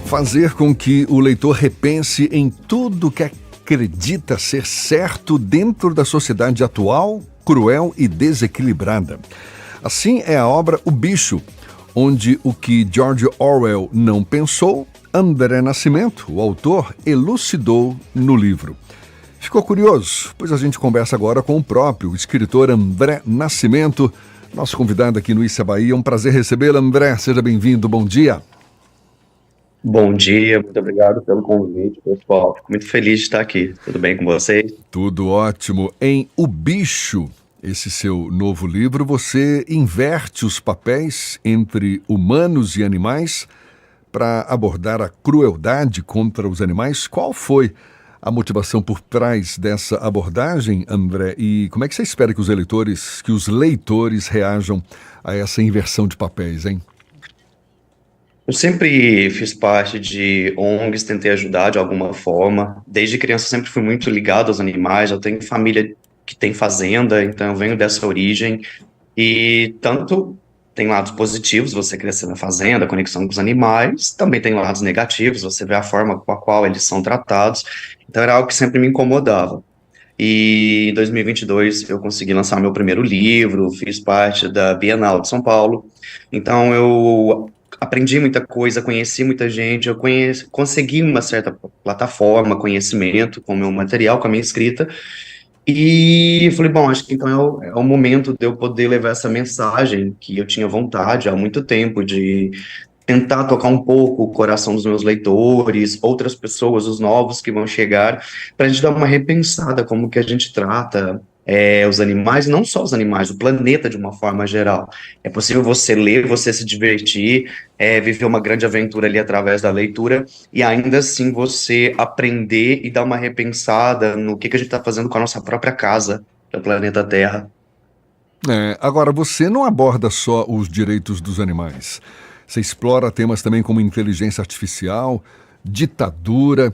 Fazer com que o leitor repense em tudo que acredita ser certo dentro da sociedade atual, cruel e desequilibrada. Assim é a obra O Bicho, onde o que George Orwell não pensou, André Nascimento, o autor, elucidou no livro. Ficou curioso? Pois a gente conversa agora com o próprio escritor André Nascimento, nosso convidado aqui no Issa Bahia. É um prazer recebê-lo, André. Seja bem-vindo. Bom dia. Bom dia, muito obrigado pelo convite, pessoal. Fico muito feliz de estar aqui. Tudo bem com vocês? Tudo ótimo. Em O Bicho, esse seu novo livro, você inverte os papéis entre humanos e animais para abordar a crueldade contra os animais. Qual foi a motivação por trás dessa abordagem, André? E como é que você espera que os leitores reajam a essa inversão de papéis, hein? Eu sempre fiz parte de ONGs, tentei ajudar de alguma forma. Desde criança sempre fui muito ligado aos animais. Eu tenho família que tem fazenda, então eu venho dessa origem. E tanto tem lados positivos, você crescer na fazenda, conexão com os animais, também tem lados negativos, você vê a forma com a qual eles são tratados. Então era algo que sempre me incomodava. E em 2022 eu consegui lançar meu primeiro livro, fiz parte da Bienal de São Paulo. Então eu aprendi muita coisa, conheci muita gente, consegui uma certa plataforma, conhecimento com o meu material, com a minha escrita. E eu falei, bom, acho que então é o momento de eu poder levar essa mensagem que eu tinha vontade há muito tempo de tentar tocar um pouco o coração dos meus leitores, outras pessoas, os novos que vão chegar, para a gente dar uma repensada como que a gente trata os animais, não só os animais, o planeta de uma forma geral. É possível você ler, você se divertir, viver uma grande aventura ali através da leitura, e ainda assim você aprender e dar uma repensada no que a gente está fazendo com a nossa própria casa, que é o planeta Terra. Agora, você não aborda só os direitos dos animais. Você explora temas também como inteligência artificial, ditadura.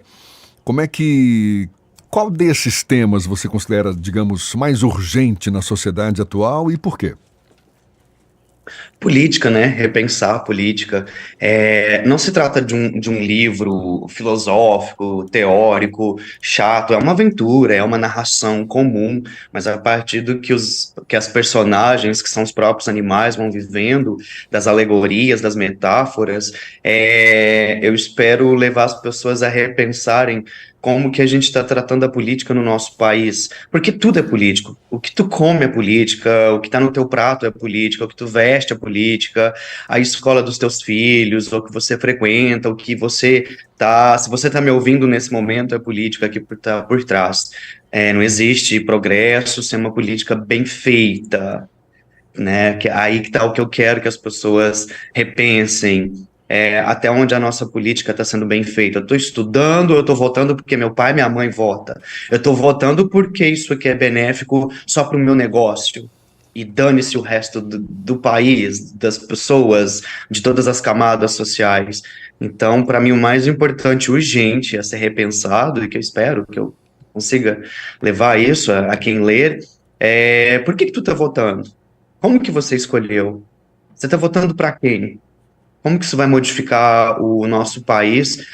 Como é que... Qual desses temas você considera, digamos, mais urgente na sociedade atual e por quê? Política, né? Repensar a política. Não se trata de um livro filosófico, teórico, chato. É uma aventura, é uma narração comum, mas a partir do que as personagens, que são os próprios animais, vão vivendo, das alegorias, das metáforas, eu espero levar as pessoas a repensarem como que a gente está tratando a política no nosso país, porque tudo é político. O que tu come é política, o que está no teu prato é política, o que tu veste é política, a escola dos teus filhos, o que você frequenta, o que você tá, se você está me ouvindo nesse momento, é política que está por trás. Não existe progresso sem uma política bem feita, né? Aí que está o que eu quero que as pessoas repensem. Até onde a nossa política está sendo bem feita. Eu estou estudando, eu estou votando porque meu pai e minha mãe votam. Eu estou votando porque isso aqui é benéfico só para o meu negócio. E dane-se o resto do país, das pessoas, de todas as camadas sociais. Então, para mim, o mais importante, urgente, a ser repensado, e que eu espero que eu consiga levar isso a quem ler, por que tu está votando? Como que você escolheu? Você está votando para quem? Como que isso vai modificar o nosso país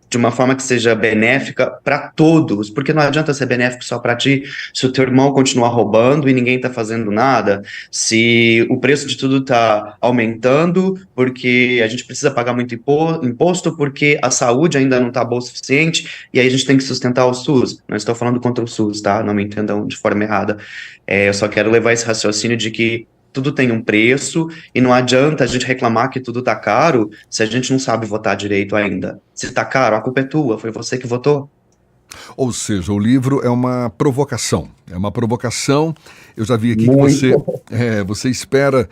de uma forma que seja benéfica para todos? Porque não adianta ser benéfico só para ti, se o teu irmão continuar roubando e ninguém está fazendo nada, se o preço de tudo está aumentando porque a gente precisa pagar muito imposto, porque a saúde ainda não está boa o suficiente e aí a gente tem que sustentar o SUS. Não estou falando contra o SUS, tá? Não me entendam de forma errada. Eu só quero levar esse raciocínio de que tudo tem um preço e não adianta a gente reclamar que tudo tá caro se a gente não sabe votar direito ainda. Se tá caro, a culpa é tua, foi você que votou. Ou seja, o livro é uma provocação. É uma provocação. Eu já vi aqui que Muito. você espera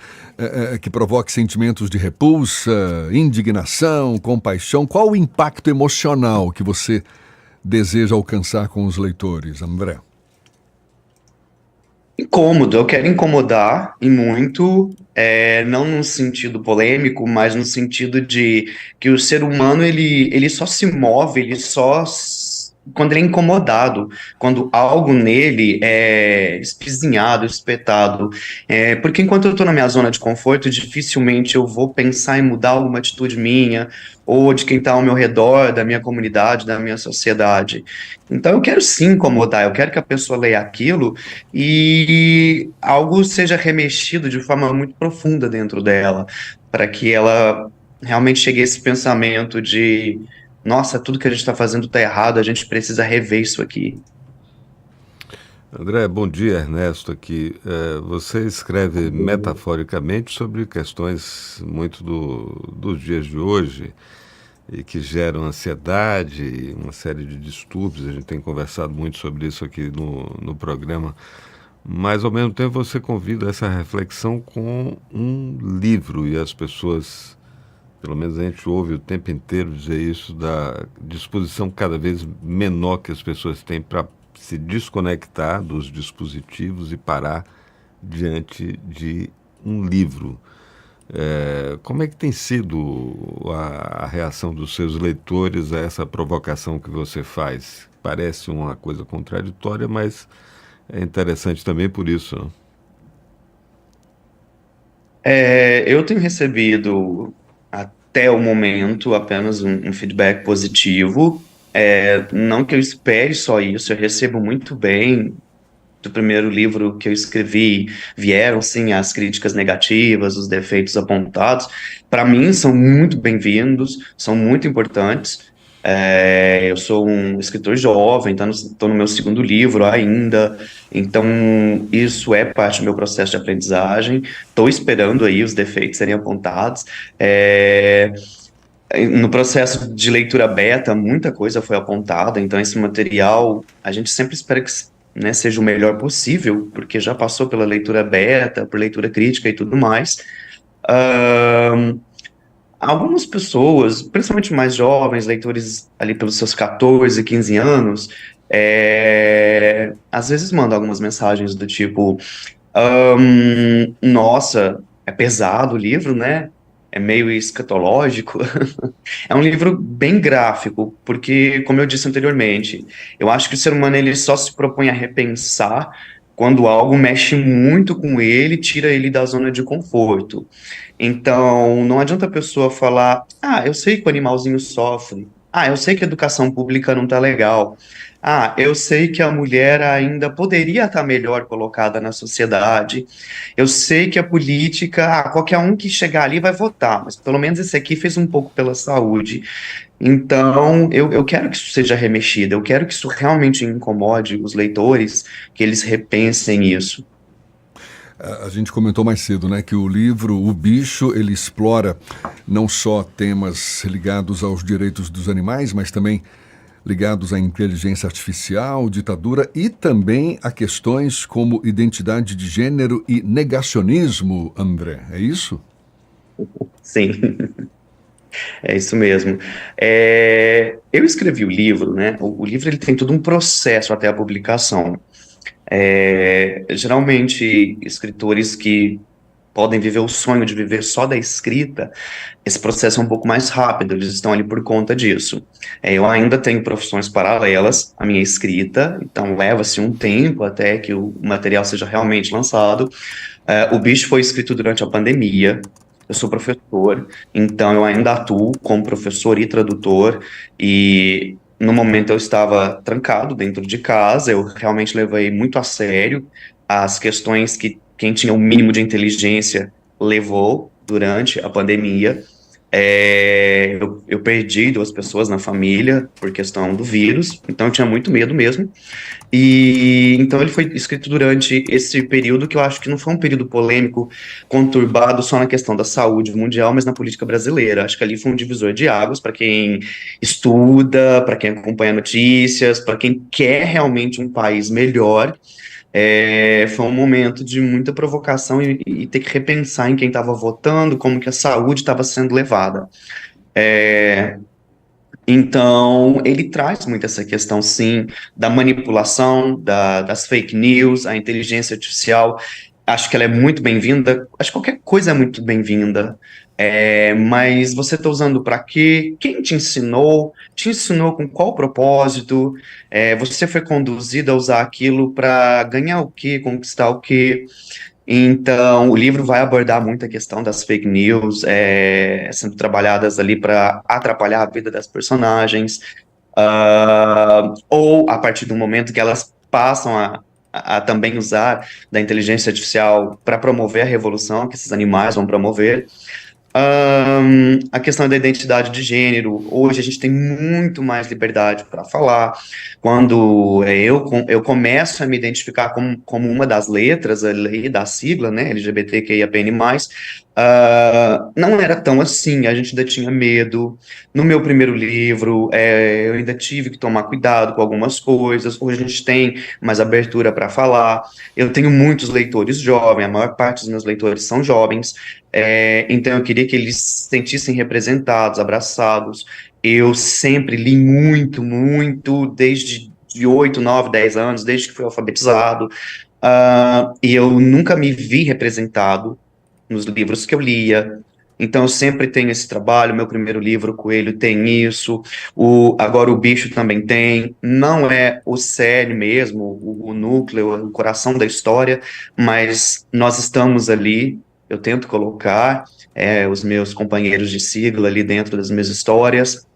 que provoque sentimentos de repulsa, indignação, compaixão. Qual o impacto emocional que você deseja alcançar com os leitores, André? Incômodo, eu quero incomodar e muito, não no sentido polêmico, mas no sentido de que o ser humano ele só se move, ele só quando ele é incomodado, quando algo nele é espizinhado, espetado. Porque enquanto eu estou na minha zona de conforto, dificilmente eu vou pensar em mudar alguma atitude minha, ou de quem está ao meu redor, da minha comunidade, da minha sociedade. Então eu quero sim incomodar, eu quero que a pessoa leia aquilo e algo seja remexido de forma muito profunda dentro dela, para que ela realmente chegue a esse pensamento de nossa, tudo que a gente está fazendo está errado, a gente precisa rever isso aqui. André, bom dia, Ernesto aqui. Você escreve metaforicamente sobre questões muito dos dias de hoje e que geram ansiedade, uma série de distúrbios. A gente tem conversado muito sobre isso aqui no programa. Mas, ao mesmo tempo, você convida essa reflexão com um livro e as pessoas, pelo menos a gente ouve o tempo inteiro dizer isso, da disposição cada vez menor que as pessoas têm para se desconectar dos dispositivos e parar diante de um livro. Como é que tem sido a reação dos seus leitores a essa provocação que você faz? Parece uma coisa contraditória, mas é interessante também por isso, né? Eu tenho recebido, até o momento, apenas um feedback positivo. Não que eu espere só isso, eu recebo muito bem. Do primeiro livro que eu escrevi, vieram sim as críticas negativas, os defeitos apontados. Para mim, são muito bem-vindos, são muito importantes. Eu sou um escritor jovem, estou no meu segundo livro ainda, então isso é parte do meu processo de aprendizagem. Estou esperando aí os defeitos serem apontados. É, no processo de leitura beta, muita coisa foi apontada, então esse material a gente sempre espera que, né, seja o melhor possível, porque já passou pela leitura beta, por leitura crítica e tudo mais. Ahn, Algumas pessoas, principalmente mais jovens, leitores ali pelos seus 14, 15 anos, às vezes mandam algumas mensagens do tipo: nossa, é pesado o livro, né? É meio escatológico. É um livro bem gráfico, porque, como eu disse anteriormente, eu acho que o ser humano ele só se propõe a repensar quando algo mexe muito com ele, tira ele da zona de conforto. Então, não adianta a pessoa falar: ah, eu sei que o animalzinho sofre. Ah, eu sei que a educação pública não tá legal. Ah, eu sei que a mulher ainda poderia estar melhor colocada na sociedade. Eu sei que a política, qualquer um que chegar ali vai votar, mas pelo menos esse aqui fez um pouco pela saúde. Então, eu quero que isso seja remexido, eu quero que isso realmente incomode os leitores, que eles repensem isso. A gente comentou mais cedo, né, que o livro O Bicho, ele explora não só temas ligados aos direitos dos animais, mas também ligados à inteligência artificial, ditadura e também a questões como identidade de gênero e negacionismo, André. É isso? Sim, é isso mesmo. Eu escrevi o livro, né? O livro ele tem todo um processo até a publicação. Geralmente, escritores que podem viver o sonho de viver só da escrita, esse processo é um pouco mais rápido, eles estão ali por conta disso. Eu ainda tenho profissões paralelas à minha escrita, então leva-se um tempo até que o material seja realmente lançado. O Bicho foi escrito durante a pandemia. Eu sou professor, então eu ainda atuo como professor e tradutor, e no momento eu estava trancado dentro de casa, eu realmente levei muito a sério as questões que quem tinha o mínimo de inteligência levou durante a pandemia. Eu perdi duas pessoas na família por questão do vírus, então eu tinha muito medo mesmo. E então ele foi escrito durante esse período que eu acho que não foi um período polêmico, conturbado só na questão da saúde mundial, mas na política brasileira. Acho que ali foi um divisor de águas para quem estuda, para quem acompanha notícias, para quem quer realmente um país melhor. Foi um momento de muita provocação e ter que repensar em quem estava votando, como que a saúde estava sendo levada. É, então, ele traz muito essa questão, sim, da manipulação, das fake news, a inteligência artificial. acho que ela é muito bem-vinda. Acho que qualquer coisa é muito bem-vinda. Mas você está usando para quê? Quem te ensinou? Te ensinou com qual propósito? Você foi conduzido a usar aquilo para ganhar o quê? Conquistar o quê? Então, o livro vai abordar muito a questão das fake news, sendo trabalhadas ali para atrapalhar a vida das personagens, ou a partir do momento que elas passam a também usar da inteligência artificial para promover a revolução que esses animais vão promover. A questão da identidade de gênero, hoje a gente tem muito mais liberdade para falar. Quando eu começo a me identificar como uma das letras ali da sigla, né, LGBTQIAPN+, não era tão assim, a gente ainda tinha medo. No meu primeiro livro, eu ainda tive que tomar cuidado com algumas coisas, hoje a gente tem mais abertura para falar. Eu tenho muitos leitores jovens, a maior parte dos meus leitores são jovens, então eu queria que eles se sentissem representados, abraçados. Eu sempre li muito, muito, desde de 8, 9, 10 anos, desde que fui alfabetizado, e eu nunca me vi representado nos livros que eu lia. Então eu sempre tenho esse trabalho, meu primeiro livro, o Coelho, tem isso, agora o Bicho também tem, não é o cerne mesmo, o núcleo, o coração da história, mas nós estamos ali, eu tento colocar os meus companheiros de sigla ali dentro das minhas histórias,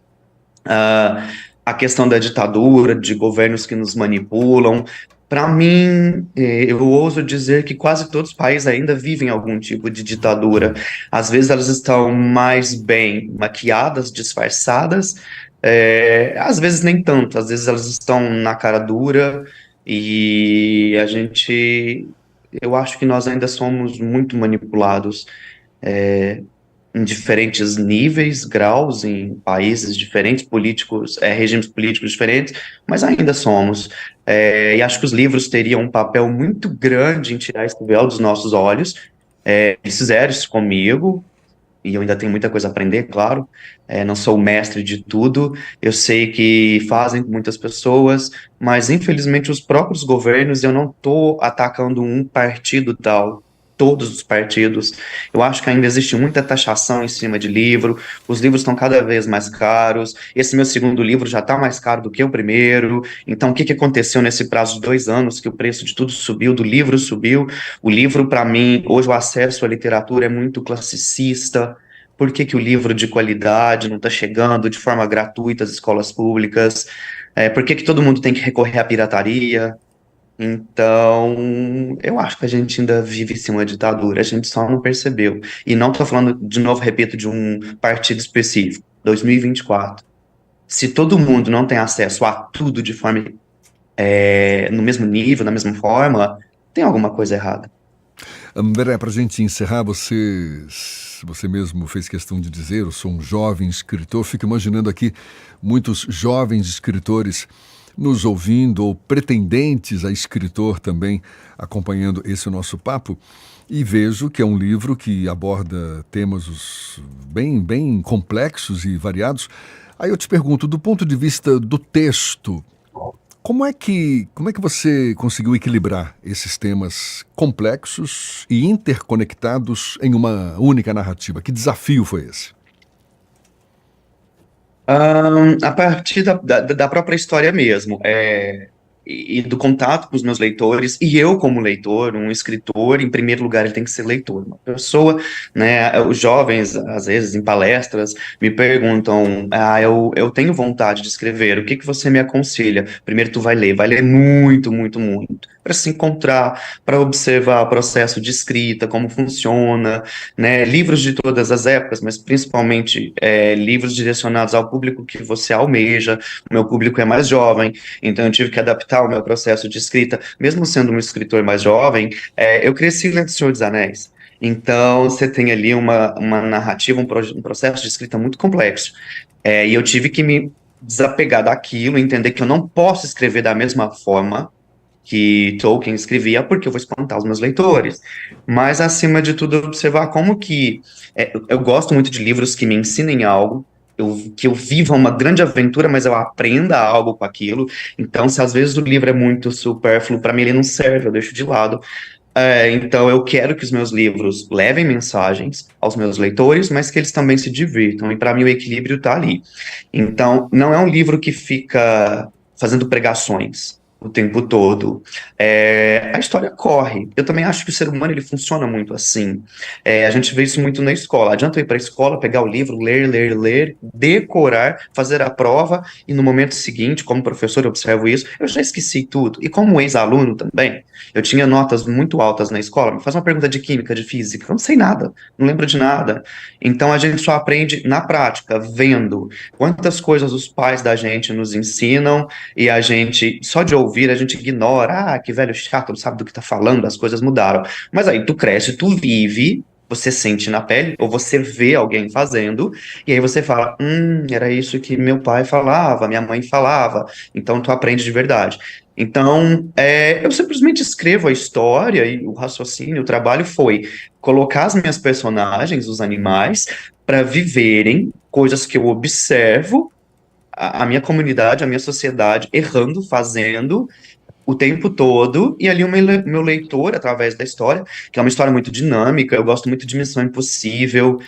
a questão da ditadura, de governos que nos manipulam. Para mim, eu ouso dizer que quase todos os países ainda vivem algum tipo de ditadura. Às vezes elas estão mais bem maquiadas, disfarçadas, às vezes nem tanto, às vezes elas estão na cara dura e eu acho que nós ainda somos muito manipulados. Em diferentes níveis, graus, em países diferentes, políticos, regimes políticos diferentes, mas ainda somos. E acho que os livros teriam um papel muito grande em tirar esse véu dos nossos olhos. Eles fizeram isso comigo, e eu ainda tenho muita coisa a aprender, claro. Não sou o mestre de tudo, eu sei que fazem com muitas pessoas, mas infelizmente os próprios governos, eu não estou atacando um partido tal, todos os partidos. Eu acho que ainda existe muita taxação em cima de livro, os livros estão cada vez mais caros, esse meu segundo livro já está mais caro do que o primeiro, então o que aconteceu nesse prazo de 2 anos, que o preço de tudo subiu, do livro subiu, o livro, para mim, hoje o acesso à literatura é muito classicista. Por que o livro de qualidade não está chegando de forma gratuita às escolas públicas? Por que todo mundo tem que recorrer à pirataria? Então, eu acho que a gente ainda vive sim uma ditadura, a gente só não percebeu. E não estou falando, de novo, repito, de um partido específico. 2024. Se todo mundo não tem acesso a tudo de forma, no mesmo nível, na mesma forma, tem alguma coisa errada. André, para a gente encerrar, você mesmo fez questão de dizer, eu sou um jovem escritor, fico imaginando aqui muitos jovens escritores nos ouvindo, ou pretendentes a escritor também, acompanhando esse nosso papo, e vejo que é um livro que aborda temas bem, bem complexos e variados. Aí eu te pergunto, do ponto de vista do texto, como é que você conseguiu equilibrar esses temas complexos e interconectados em uma única narrativa? Que desafio foi esse? A partir da própria história mesmo, e do contato com os meus leitores, e eu como leitor, um escritor, em primeiro lugar, ele tem que ser leitor, uma pessoa, né, os jovens, às vezes, em palestras, me perguntam, eu tenho vontade de escrever, o que você me aconselha? Primeiro tu vai ler muito, muito, muito, para se encontrar, para observar o processo de escrita, como funciona, né, livros de todas as épocas, mas principalmente livros direcionados ao público que você almeja. O meu público é mais jovem, então eu tive que adaptar o meu processo de escrita, mesmo sendo um escritor mais jovem. Eu cresci lendo Senhor dos Anéis, então você tem ali uma narrativa, um processo de escrita muito complexo, e eu tive que me desapegar daquilo, entender que eu não posso escrever da mesma forma que Tolkien escrevia, porque eu vou espantar os meus leitores, mas acima de tudo observar como que, eu gosto muito de livros que me ensinem algo, que eu viva uma grande aventura, mas eu aprenda algo com aquilo. Então, se às vezes o livro é muito supérfluo, para mim ele não serve, eu deixo de lado. Então eu quero que os meus livros levem mensagens aos meus leitores, mas que eles também se divirtam, e para mim o equilíbrio está ali. Então, não é um livro que fica fazendo pregações o tempo todo. A história corre. Eu também acho que o ser humano ele funciona muito assim. A gente vê isso muito na escola. Adianta eu ir para a escola, pegar o livro, ler, decorar, fazer a prova, e no momento seguinte, como professor, eu observo isso, eu já esqueci tudo. E como ex-aluno também, eu tinha notas muito altas na escola, me faz uma pergunta de química, de física, eu não sei nada, não lembro de nada. Então a gente só aprende na prática, vendo quantas coisas os pais da gente nos ensinam, e a gente, só de ouvir, a gente ignora, que velho chato, não sabe do que tá falando, as coisas mudaram. Mas aí tu cresce, tu vive, você sente na pele, ou você vê alguém fazendo, e aí você fala, era isso que meu pai falava, minha mãe falava, então tu aprende de verdade. Então, eu simplesmente escrevo a história, e o raciocínio, o trabalho foi colocar as minhas personagens, os animais, para viverem coisas que eu observo, a minha comunidade, a minha sociedade errando, fazendo o tempo todo, e ali o meu leitor, através da história, que é uma história muito dinâmica, eu gosto muito de Missão Impossível,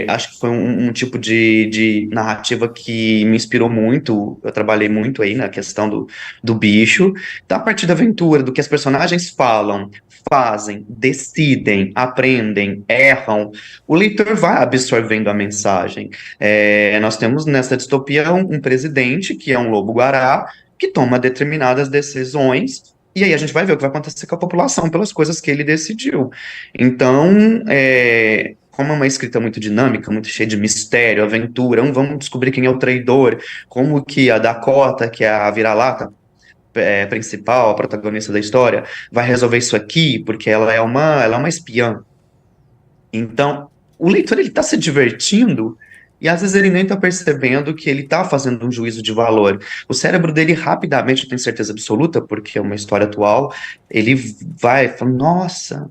acho que foi um tipo de narrativa que me inspirou muito, eu trabalhei muito aí na questão do bicho, então, a partir da aventura, do que as personagens falam, fazem, decidem, aprendem, erram, o leitor vai absorvendo a mensagem. Nós temos nessa distopia um presidente que é um lobo-guará, que toma determinadas decisões, e aí a gente vai ver o que vai acontecer com a população pelas coisas que ele decidiu. Então, como é uma escrita muito dinâmica, muito cheia de mistério, aventura, vamos descobrir quem é o traidor, como que a Dakota, que é a vira-lata principal, a protagonista da história, vai resolver isso aqui, porque ela é uma espiã. Então, o leitor, ele está se divertindo, e às vezes ele nem está percebendo que ele está fazendo um juízo de valor. O cérebro dele rapidamente, eu tenho certeza absoluta, porque é uma história atual, ele vai falando, nossa,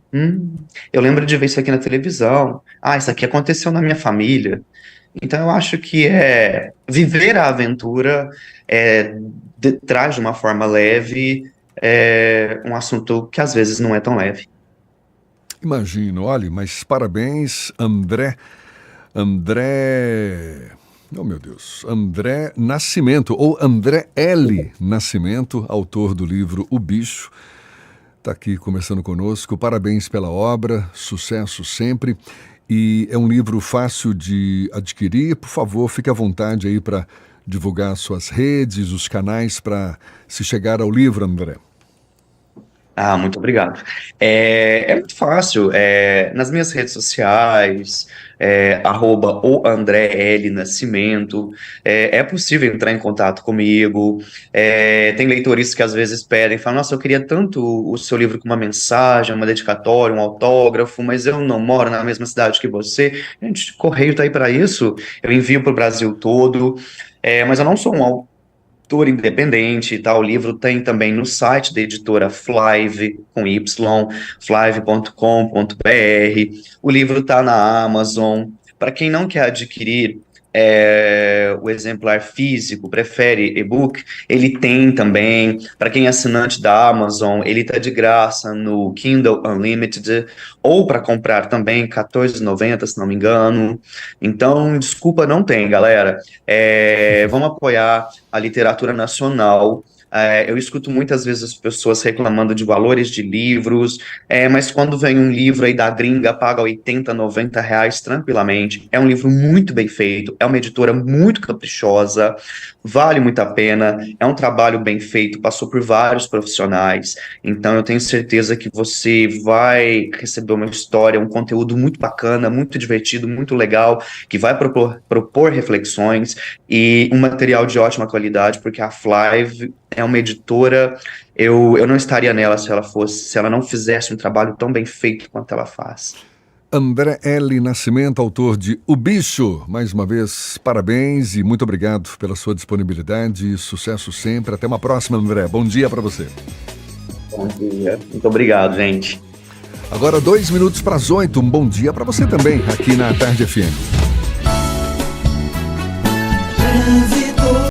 eu lembro de ver isso aqui na televisão, isso aqui aconteceu na minha família. Então eu acho que viver a aventura traz de uma forma leve um assunto que às vezes não é tão leve. Imagino, olha, mas parabéns, André, oh meu Deus, André Nascimento, ou André L. Nascimento, autor do livro O Bicho, está aqui conversando conosco. Parabéns pela obra, sucesso sempre, e é um livro fácil de adquirir. Por favor, fique à vontade aí para divulgar suas redes, os canais para se chegar ao livro, André. Muito obrigado. É muito fácil, nas minhas redes sociais, @o André L. Nascimento, é possível entrar em contato comigo, tem leitores que às vezes pedem, falam, nossa, eu queria tanto o seu livro com uma mensagem, uma dedicatória, um autógrafo, mas eu não moro na mesma cidade que você. Gente, Correio tá aí para isso, eu envio para o Brasil todo, mas eu não sou um autor independente, tá? O livro tem também no site da editora Flive, com Y, flive.com.br. O livro está na Amazon. Para quem não quer adquirir o exemplar físico, prefere e-book, ele tem também. Para quem é assinante da Amazon, ele está de graça no Kindle Unlimited, ou para comprar também, R$14,90, se não me engano. Então, desculpa, não tem, galera. Vamos apoiar a literatura nacional. Eu escuto muitas vezes as pessoas reclamando de valores de livros, mas quando vem um livro aí da gringa, paga R$80, R$90 tranquilamente. É um livro muito bem feito, é uma editora muito caprichosa, vale muito a pena, é um trabalho bem feito, passou por vários profissionais, então eu tenho certeza que você vai receber uma história, um conteúdo muito bacana, muito divertido, muito legal, que vai propor reflexões, e um material de ótima qualidade, porque a Flive é uma editora, eu não estaria nela se ela não fizesse um trabalho tão bem feito quanto ela faz. André L. Nascimento, autor de O Bicho. Mais uma vez, parabéns e muito obrigado pela sua disponibilidade. Sucesso sempre. Até uma próxima, André. Bom dia para você. Bom dia. Muito obrigado, gente. Agora 2 minutos para as 8. Um bom dia para você também, aqui na Tarde FM.